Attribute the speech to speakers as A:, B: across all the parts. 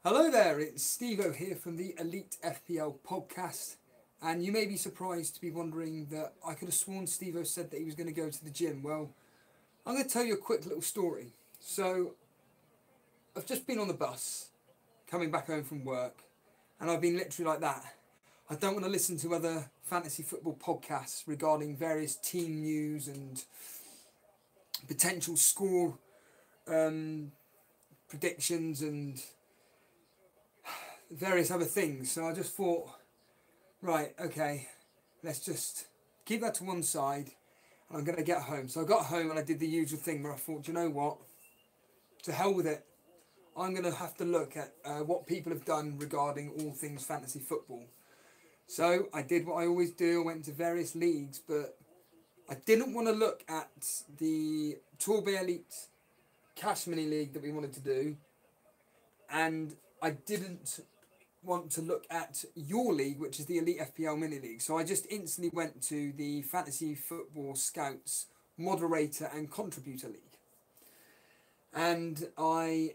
A: Hello there, it's Steve-O here from the Elite FPL podcast. And you may be surprised to be wondering that I could have sworn Steve-O said that he was going to go to the gym. Well, I'm going to tell you a quick little story. So, I've just been on the bus, coming back home from work, and I've been literally like that. I don't want to listen to other fantasy football podcasts regarding various team news and potential score predictions and various other things. So I just thought, right, okay, let's just keep that to one side and I'm going to get home. So I got home and I did the usual thing where I thought, you know what, to hell with it. I'm going to have to look at what people have done regarding all things fantasy football. So I did what I always do. I went to various leagues, but I didn't want to look at the Torbay Elite Cash Mini League that we wanted to do. And I didn't want to look at your league, which is the Elite FPL Mini League. So I just instantly went to the Fantasy Football Scouts Moderator and Contributor League. And I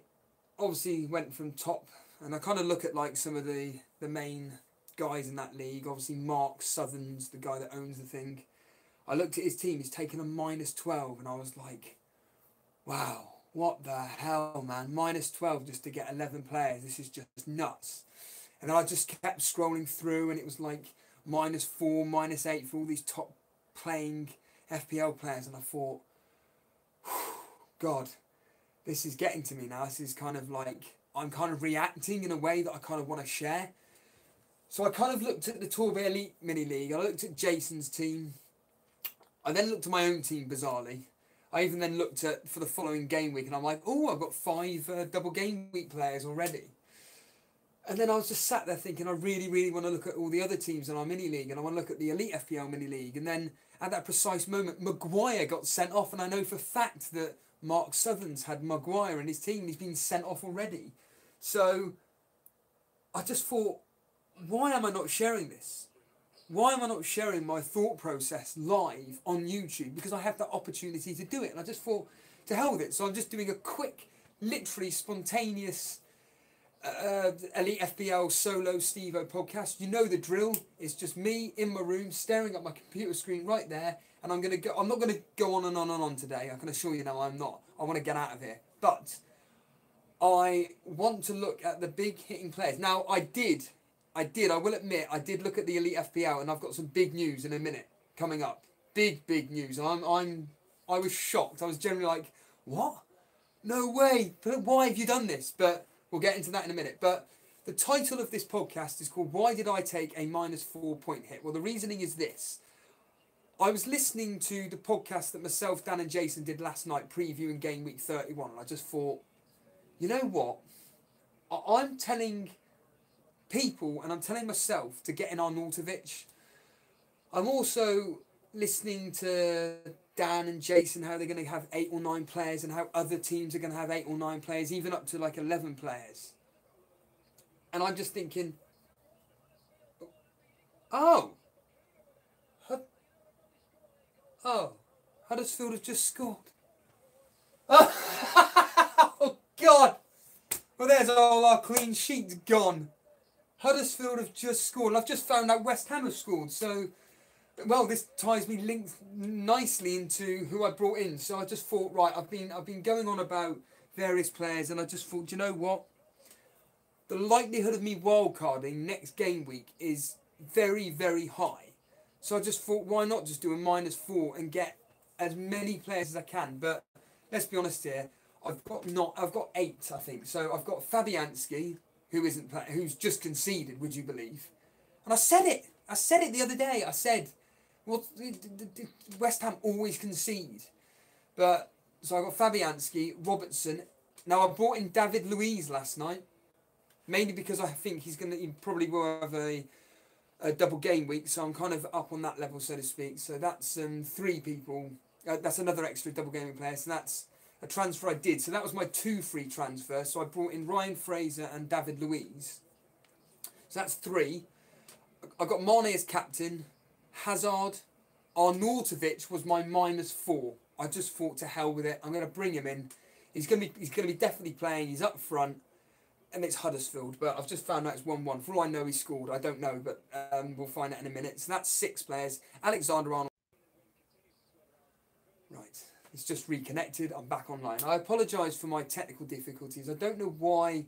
A: obviously went from top, and I kind of look at like some of the main guys in that league. Obviously Mark Southern's the guy that owns the thing. I looked at his team, he's taken a -12, and I was like, wow, what the hell, man, -12 just to get 11 players, this is just nuts. And then I just kept scrolling through, and it was like -4, -8 for all these top playing FPL players. And I thought, God, this is getting to me now. This is kind of like, I'm kind of reacting in a way that I kind of want to share. So I kind of looked at the Torbay Elite Mini League. I looked at Jason's team. I then looked at my own team, bizarrely. I even then looked at, for the following game week, and I'm like, oh, I've got 5 double game week players already. And then I was just sat there thinking, I really, really want to look at all the other teams in our mini league, and I want to look at the Elite FPL mini league. And then at that precise moment, Maguire got sent off, and I know for a fact that Mark Southern's had Maguire in his team. He's been sent off already. So I just thought, why am I not sharing this? Why am I not sharing my thought process live on YouTube? Because I have that opportunity to do it. And I just thought, to hell with it. So I'm just doing a quick, literally spontaneous Elite FPL solo Steve-O podcast. You know the drill. It's just me in my room staring at my computer screen right there. And I'm not gonna go on and on and on today. I can assure you now I'm not. I want to get out of here. But I want to look at the big hitting players. Now I will admit, I did look at the Elite FPL, and I've got some big news in a minute coming up. Big news. I was shocked. I was generally like, what? No way. But why have you done this? But we'll get into that in a minute. But the title of this podcast is called Why Did I Take a -4 point hit? Well, the reasoning is this. I was listening to the podcast that myself, Dan and Jason did last night previewing game week 31, and I just thought, you know what? I'm telling people, and I'm telling myself, to get in Arnautovic. I'm also listening to Dan and Jason, how they're going to have 8 or 9 players, and how other teams are going to have 8 or 9 players, even up to like 11 players. And I'm just thinking, oh, Huddersfield have just scored. Oh, God. Well, there's all our clean sheets gone. Huddersfield have just scored. I've just found out West Ham have scored. So, well, this ties me linked nicely into who I brought in. So I just thought, right, I've been going on about various players, and I just thought, you know what? The likelihood of me wildcarding next game week is very, very high. So I just thought, why not just do a -4 and get as many players as I can? But let's be honest here. I've got 8, I think. So I've got Fabianski, who's just conceded, would you believe? And I said it the other day. I said, well, West Ham always concede. But so I got Fabianski, Robertson. Now I brought in David Luiz last night, mainly because I think he probably will have a double game week. So I'm kind of up on that level, so to speak. So that's 3 people. That's another extra double game week player. So that's a transfer I did. So that was my 2 free transfers. So I brought in Ryan Fraser and David Luiz. So that's 3. I got Mane as captain. Hazard. Arnautovic was my -4. I just thought, to hell with it. I'm going to bring him in. He's going to be definitely playing. He's up front. and it's Huddersfield, but I've just found out it's 1-1. For all I know, he scored. I don't know, but we'll find out in a minute. So that's 6 players. Alexander-Arnold. Right, it's just reconnected. I'm back online. I apologise for my technical difficulties. I don't know why,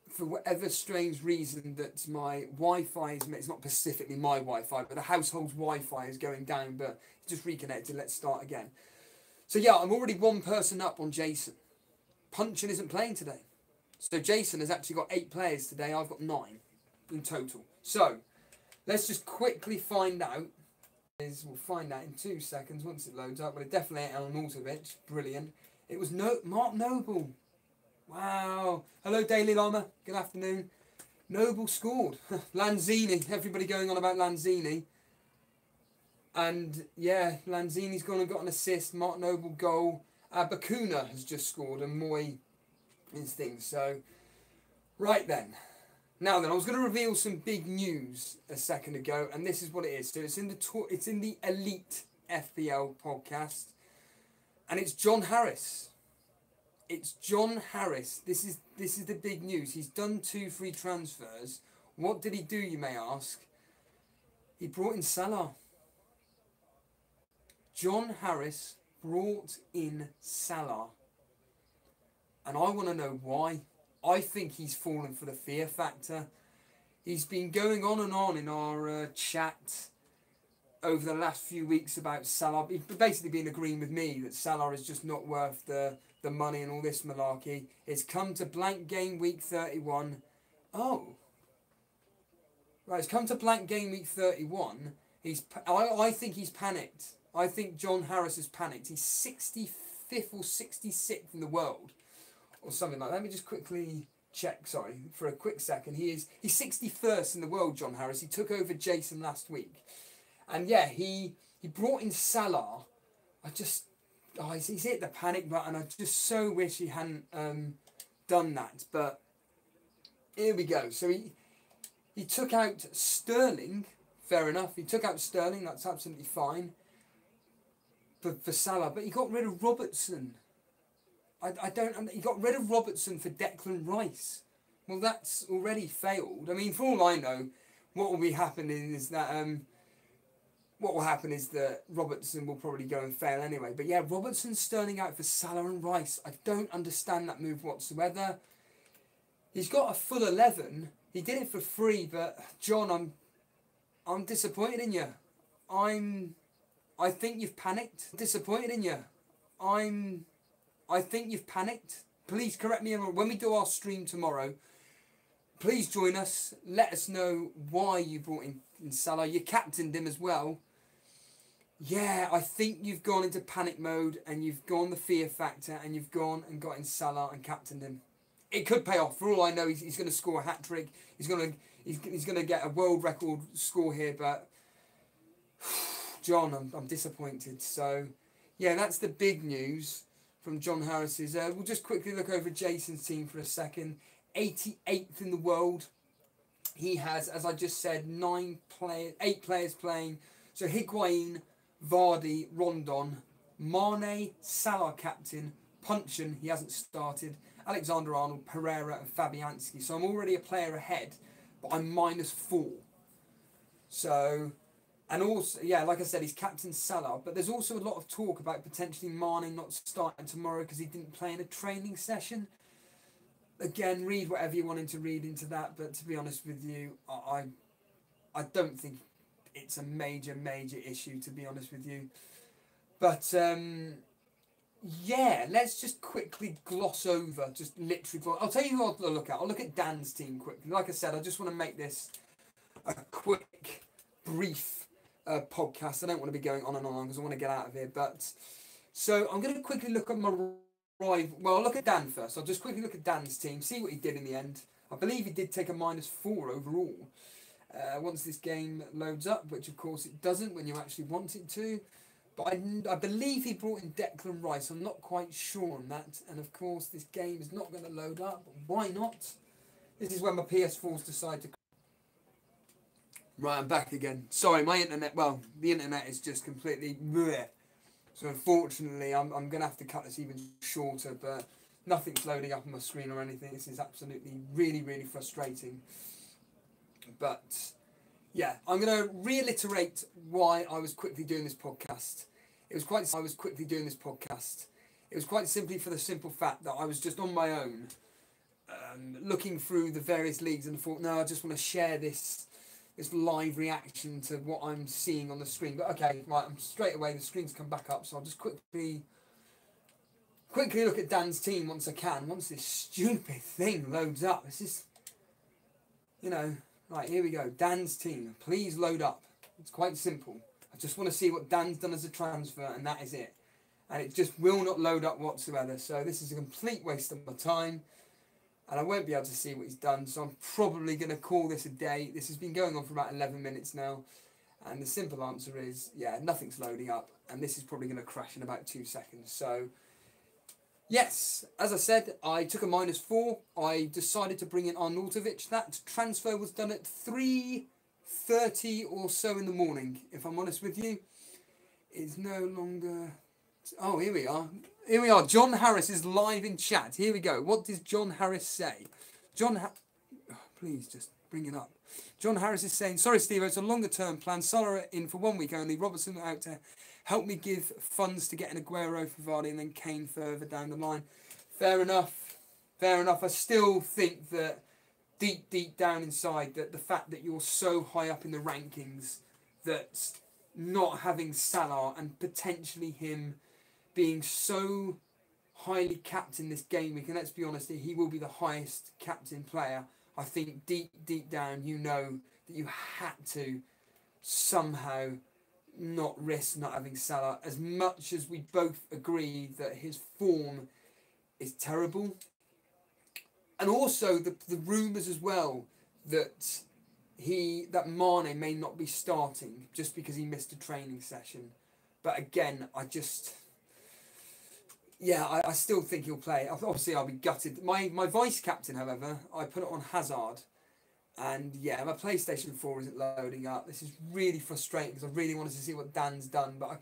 A: for whatever strange reason, that my Wi-Fi is, it's not specifically my Wi-Fi, but the household's Wi-Fi is going down, but it's just reconnected. Let's start again. So yeah, I'm already 1 person up on Jason. Punchin isn't playing today. So Jason has actually got 8 players today. I've got 9 in total. So let's just quickly find out. We'll find out in 2 seconds once it loads up. But it definitely ain't Alan Altovich. Brilliant. It was Mark Noble. Wow. Hello, Daily Llama. Good afternoon. Noble scored. Lanzini. Everybody going on about Lanzini. And yeah, Lanzini's gone and got an assist. Mark Noble goal. Bakuna has just scored, and Moy is things. So, right then. Now then, I was going to reveal some big news a second ago, and this is what it is. So it's in the Elite FPL podcast, and it's John Harris. It's John Harris. This is the big news. He's done 2 free transfers. What did he do, you may ask? He brought in Salah. John Harris brought in Salah. And I want to know why. I think he's fallen for the fear factor. He's been going on and on in our chat over the last few weeks about Salah. He's basically been agreeing with me that Salah is just not worth the money and all this malarkey. It's come to blank game week 31. Oh. Right, it's come to blank game week 31. I think he's panicked. I think John Harris has panicked. He's 65th or 66th in the world, or something like that. Let me just quickly check, sorry, for a quick second. He's 61st in the world, John Harris. He took over Jason last week. And yeah, he brought in Salah. He's hit the panic button. I just so wish he hadn't done that. But here we go. So he took out Sterling. Fair enough. He took out Sterling. That's absolutely fine for Salah. But he got rid of Robertson. He got rid of Robertson for Declan Rice. Well, that's already failed. I mean, for all I know, what will be happening is that Robertson will probably go and fail anyway. But yeah, Robertson's Sterling out for Salah and Rice. I don't understand that move whatsoever. He's got a full 11. He did it for free, but John, I'm disappointed in you. I think you've panicked. Disappointed in you. I think you've panicked. Please correct me when we do our stream tomorrow. Please join us. Let us know why you brought in Salah. You captained him as well. Yeah, I think you've gone into panic mode and you've gone the fear factor and you've gone and got in Salah and captained him. It could pay off. For all I know, he's going to score a hat trick. He's going to get a world record score here. But John, I'm disappointed. So yeah, that's the big news from John Harris's. We'll just quickly look over Jason's team for a second. 88th in the world. He has, as I just said, 8 players playing. So Higuain, Vardy, Rondon, Mane, Salah captain, Punchin, he hasn't started, Alexander-Arnold, Pereira and Fabianski. So I'm already a player ahead, but I'm -4. So, and also, yeah, like I said, he's captain Salah, but there's also a lot of talk about potentially Mane not starting tomorrow because he didn't play in a training session. Again, read whatever you wanted to read into that, but to be honest with you, I don't think it's a major issue, to be honest with you. But yeah, let's just quickly gloss over, just literally. I'll tell you who I'll look at. I'll look at Dan's team quickly. Like I said, I just want to make this a quick, brief podcast. I don't want to be going on and on because I want to get out of here. But so I'm going to quickly look at my rival. Well, I'll look at Dan first. I'll just quickly look at Dan's team, see what he did in the end. I believe he did take a -4 overall. Once this game loads up, which of course it doesn't when you actually want it to. But I believe he brought in Declan Rice. I'm not quite sure on that. And of course this game is not going to load up. Why not? This is when my PS4s decide to... Right, I'm back again. Sorry, my internet... Well, the internet is just completely... bleh. So unfortunately, I'm going to have to cut this even shorter. But Nothing's loading up on my screen or anything. This is absolutely really, really frustrating. But yeah, I'm going to reiterate why I was quickly doing this podcast. It was quite simply for the simple fact that I was just on my own, looking through the various leagues, and thought, no, I just want to share this live reaction to what I'm seeing on the screen. But okay, right, I'm straight away, the screen's come back up, so I'll just quickly look at Dan's team once I can, once this stupid thing loads up. It's just, right, here we go. Dan's team, please load up. It's quite simple. I just want to see what Dan's done as a transfer, and that is it. And it just will not load up whatsoever. So this is a complete waste of my time, and I won't be able to see what he's done. So I'm probably going to call this a day. This has been going on for about 11 minutes now, and the simple answer is, yeah, nothing's loading up, and this is probably going to crash in about 2 seconds. So yes, as I said, I took a -4. I decided to bring in Arnautovic. That transfer was done at 3:30 or so in the morning, if I'm honest with you. It's no longer... Oh, here we are. Here we are. John Harris is live in chat. Here we go. What does John Harris say? Please just bring it up. John Harris is saying, sorry, Steve, it's a longer-term plan. Salah in for 1 week only. Robertson out to help me give funds to get an Aguero for Vardy and then Kane further down the line. Fair enough. Fair enough. I still think that deep down inside, that the fact that you're so high up in the rankings, that not having Salah and potentially him being so highly capped in this game week, and let's be honest, he will be the highest captain player. I think deep down, you know that you had to somehow not risk not having Salah, as much as we both agree that his form is terrible. And also the rumours as well that Mane may not be starting just because he missed a training session. But again, I still think he'll play. Obviously, I'll be gutted. My vice captain, however, I put it on Hazard. And yeah, my PlayStation 4 isn't loading up. This is really frustrating because I really wanted to see what Dan's done. But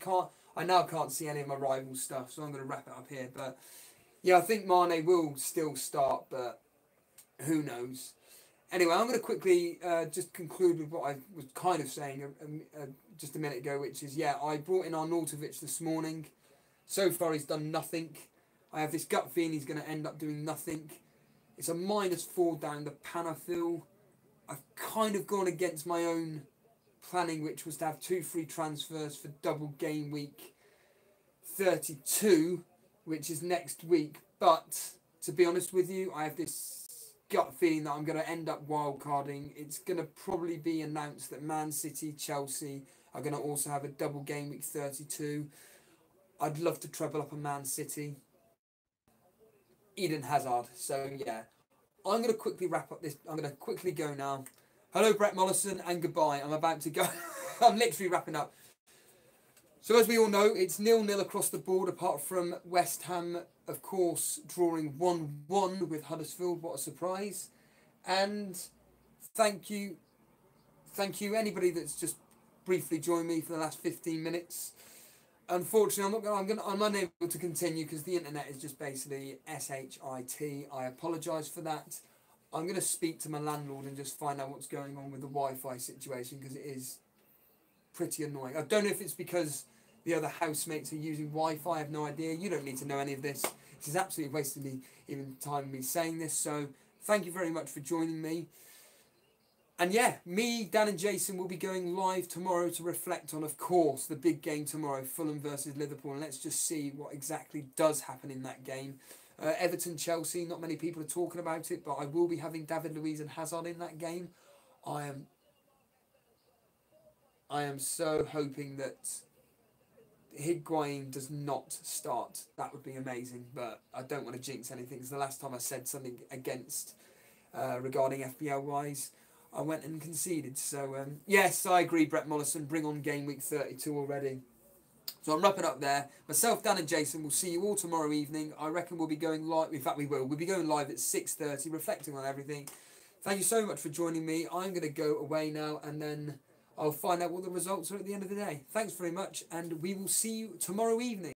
A: I now can't see any of my rival stuff. So I'm going to wrap it up here. But yeah, I think Mane will still start, but who knows. Anyway, I'm going to quickly just conclude with what I was kind of saying just a minute ago, which is, yeah, I brought in Arnautovic this morning. So far, he's done nothing. I have this gut feeling he's going to end up doing nothing. It's a -4 down the pan, I feel. I've kind of gone against my own planning, which was to have 2 free transfers for double game week 32, which is next week. But to be honest with you, I have this gut feeling that I'm going to end up wildcarding. It's going to probably be announced that Man City, Chelsea are going to also have a double game week 32. I'd love to treble up a Man City. Eden Hazard. So yeah, I'm going to quickly wrap up this. I'm going to quickly go now. Hello, Brett Mollison, and goodbye. I'm about to go. I'm literally wrapping up. So as we all know, it's 0-0 across the board, apart from West Ham, of course, drawing 1-1 with Huddersfield. What a surprise. And thank you anybody that's just briefly joined me for the last 15 minutes. Unfortunately, I'm unable to continue because the internet is just basically shit. I apologise for that. I'm going to speak to my landlord and just find out what's going on with the Wi-Fi situation, because it is pretty annoying. I don't know if it's because the other housemates are using Wi-Fi. I have no idea. You don't need to know any of this. This is absolutely wasting me even time me saying this. So thank you very much for joining me. And yeah, me, Dan and Jason will be going live tomorrow to reflect on, of course, the big game tomorrow, Fulham versus Liverpool. And let's just see what exactly does happen in that game. Everton-Chelsea, not many people are talking about it, but I will be having David Luiz and Hazard in that game. I am so hoping that Higuain does not start. That would be amazing, but I don't want to jinx anything, because the last time I said something against regarding FPL-wise, I went and conceded. So, yes, I agree, Brett Mollison. Bring on game week 32 already. So I'm wrapping up there. Myself, Dan and Jason will see you all tomorrow evening. I reckon we'll be going live. In fact, we will. We'll be going live at 6:30, reflecting on everything. Thank you so much for joining me. I'm going to go away now, and then I'll find out what the results are at the end of the day. Thanks very much, and we will see you tomorrow evening.